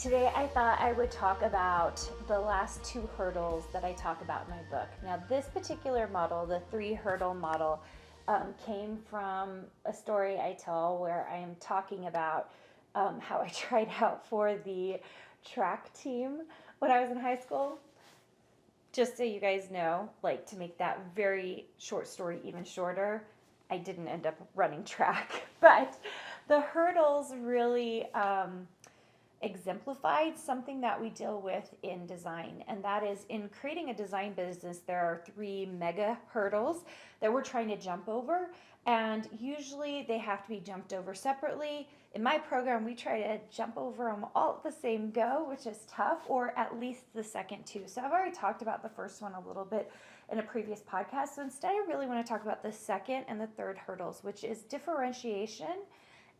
Today I thought I would talk about the last two hurdles that I talk about in my book. Now, this particular model, the 3 hurdle model, came from a story I tell where I am talking about how I tried out for the track team when I was in high school. Just so you guys know, like to make that very short story even shorter, I didn't end up running track, but the hurdles really exemplified something that we deal with in design, and that is in creating a design business. There are 3 mega hurdles that we're trying to jump over, and usually they have to be jumped over separately. In my program, we try to jump over them all at the same go, which is tough, or at least the second two. So I've already talked about the first one a little bit in a previous podcast. So instead, I really want to talk about the second and the third hurdles, which is differentiation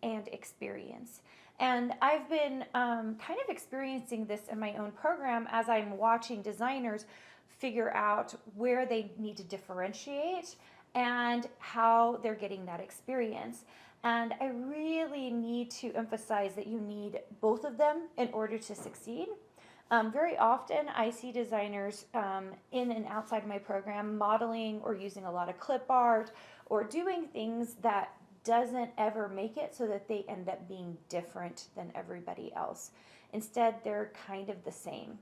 and experience. And I've been kind of experiencing this in my own program as I'm watching designers figure out where they need to differentiate and how they're getting that experience. And I really need to emphasize that you need both of them in order to succeed. Very often, I see designers in and outside of my program modeling or using a lot of clip art or doing things that doesn't ever make it so that they end up being different than everybody else. Instead, they're kind of the same.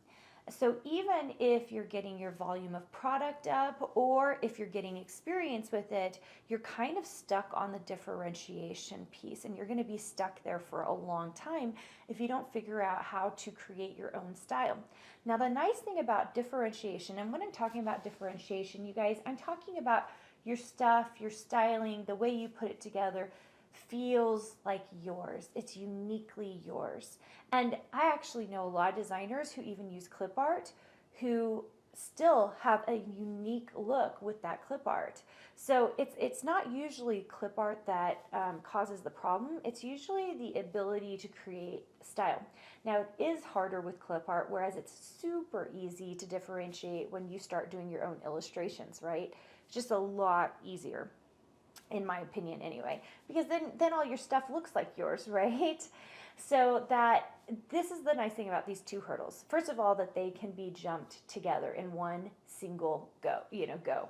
So even if you're getting your volume of product up or if you're getting experience with it, you're kind of stuck on the differentiation piece, and you're going to be stuck there for a long time if you don't figure out how to create your own style. Now, the nice thing about differentiation, and when I'm talking about differentiation, you guys, I'm talking about your stuff, your styling, the way you put it together feels like yours. It's uniquely yours. And I actually know a lot of designers who even use clip art who still have a unique look with that clip art. So it's not usually clip art that causes the problem. It's usually the ability to create style. Now, it is harder with clip art, whereas it's super easy to differentiate when you start doing your own illustrations, right? It's just a lot easier, in my opinion anyway, because then all your stuff looks like yours, right? So that this is the nice thing about these 2 hurdles. First of all, that they can be jumped together in one single go.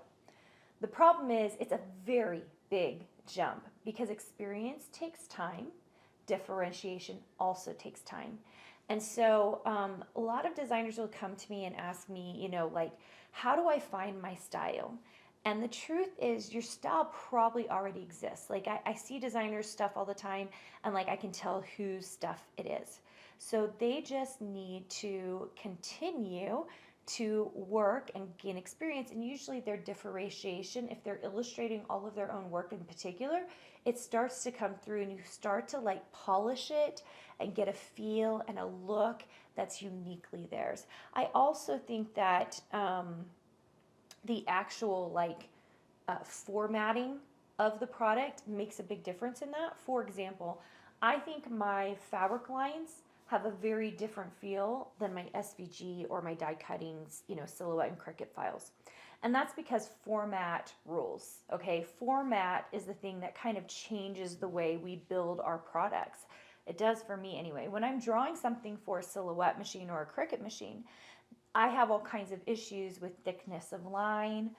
The problem is it's a very big jump because experience takes time. Differentiation also takes time. And so a lot of designers will come to me and ask me, like, how do I find my style? And the truth is, your style probably already exists. Like, I see designers' stuff all the time, and like I can tell whose stuff it is. So they just need to continue to work and gain experience. And usually their differentiation, if they're illustrating all of their own work in particular, it starts to come through, and you start to like polish it and get a feel and a look that's uniquely theirs. I also think that the actual formatting of the product makes a big difference in that. For example, I think my fabric lines have a very different feel than my SVG or my die cuttings, silhouette and Cricut files. And that's because format rules, okay? Format is the thing that kind of changes the way we build our products. It does for me anyway. When I'm drawing something for a silhouette machine or a Cricut machine, I have all kinds of issues with thickness of line,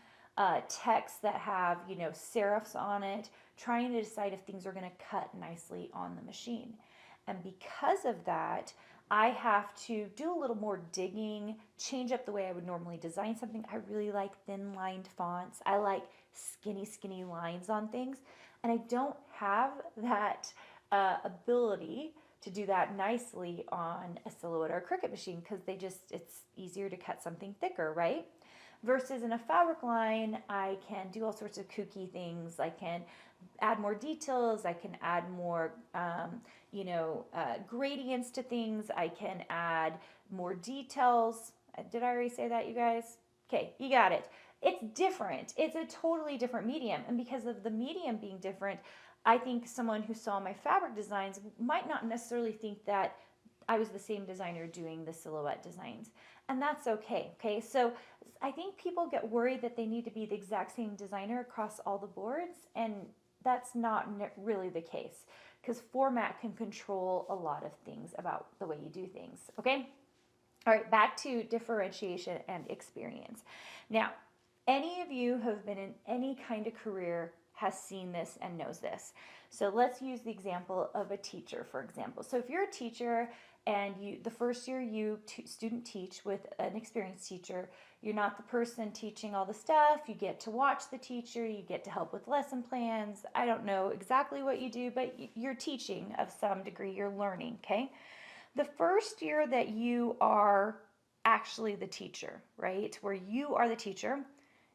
text that have, serifs on it, trying to decide if things are going to cut nicely on the machine. And because of that, I have to do a little more digging, change up the way I would normally design something. I really like thin-lined fonts. I like skinny lines on things. And I don't have that ability to do that nicely on a silhouette or a Cricut machine because it's easier to cut something thicker, right? Versus in a fabric line, I can do all sorts of kooky things. I can add more details. I can add more, gradients to things. I can add more details. Did I already say that, you guys? Okay, you got it. It's different. It's a totally different medium. And because of the medium being different, I think someone who saw my fabric designs might not necessarily think that I was the same designer doing the silhouette designs. And that's okay, okay? So I think people get worried that they need to be the exact same designer across all the boards, and that's not really the case. because format can control a lot of things about the way you do things. Okay? All right, back to differentiation and experience. Now, any of you who have been in any kind of career has seen this and knows this. So let's use the example of a teacher, for example. So if you're a teacher and the first year you student teach with an experienced teacher, you're not the person teaching all the stuff. You get to watch the teacher. You get to help with lesson plans. I don't know exactly what you do, but you're teaching of some degree. You're learning, okay? The first year that you are actually the teacher, right, where you are the teacher,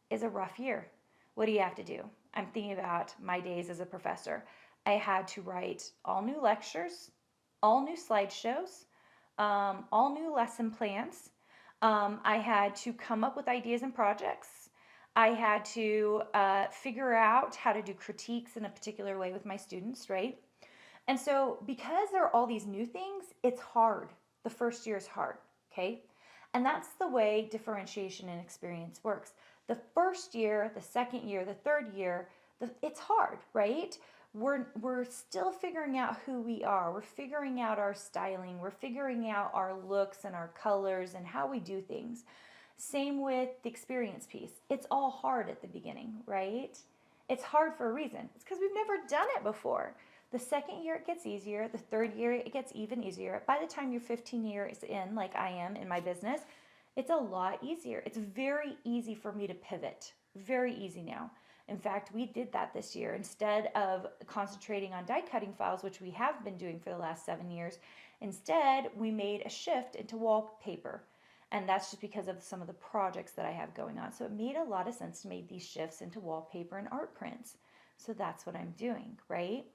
is a rough year. What do you have to do? I'm thinking about my days as a professor. I had to write all new lectures, all new slideshows, all new lesson plans. I had to come up with ideas and projects. I had to figure out how to do critiques in a particular way with my students, right? And so because there are all these new things, it's hard. The first year is hard, okay? And that's the way differentiation and experience works. The first year, the second year, the third year, it's hard, right? We're still figuring out who we are. We're figuring out our styling. We're figuring out our looks and our colors and how we do things. Same with the experience piece. It's all hard at the beginning, right? It's hard for a reason. It's because we've never done it before. The second year, it gets easier. The third year, it gets even easier. By the time you're 15 years in, like I am in my business, it's a lot easier. It's very easy for me to pivot. Very easy now. In fact, we did that this year. Instead of concentrating on die cutting files, which we have been doing for the last 7 years, instead we made a shift into wallpaper. And that's just because of some of the projects that I have going on. So it made a lot of sense to make these shifts into wallpaper and art prints. So that's what I'm doing, right?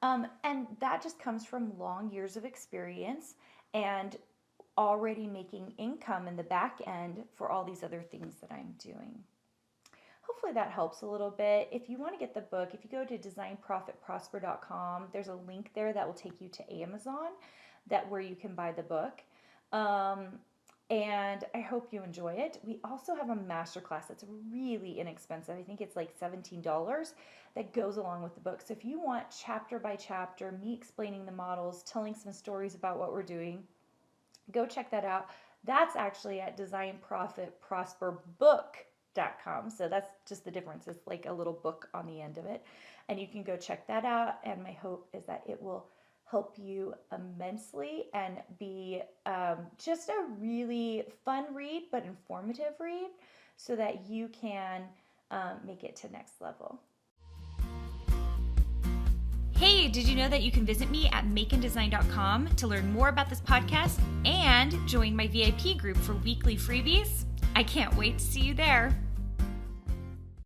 And that just comes from long years of experience and already making income in the back end for all these other things that I'm doing. Hopefully that helps a little bit. If you want to get the book, if you go to designprofitprosper.com, there's a link there that will take you to Amazon where you can buy the book. And I hope you enjoy it. We also have a masterclass that's really inexpensive. I think it's like $17 that goes along with the book. So if you want chapter by chapter, me explaining the models, telling some stories about what we're doing, go check that out. That's actually at designprofitprosperbook.com. So that's just the difference. It's like a little book on the end of it. And you can go check that out. And my hope is that it will help you immensely and be just a really fun read, but informative read so that you can make it to next level. Hey, did you know that you can visit me at makeanddesign.com to learn more about this podcast and join my VIP group for weekly freebies? I can't wait to see you there.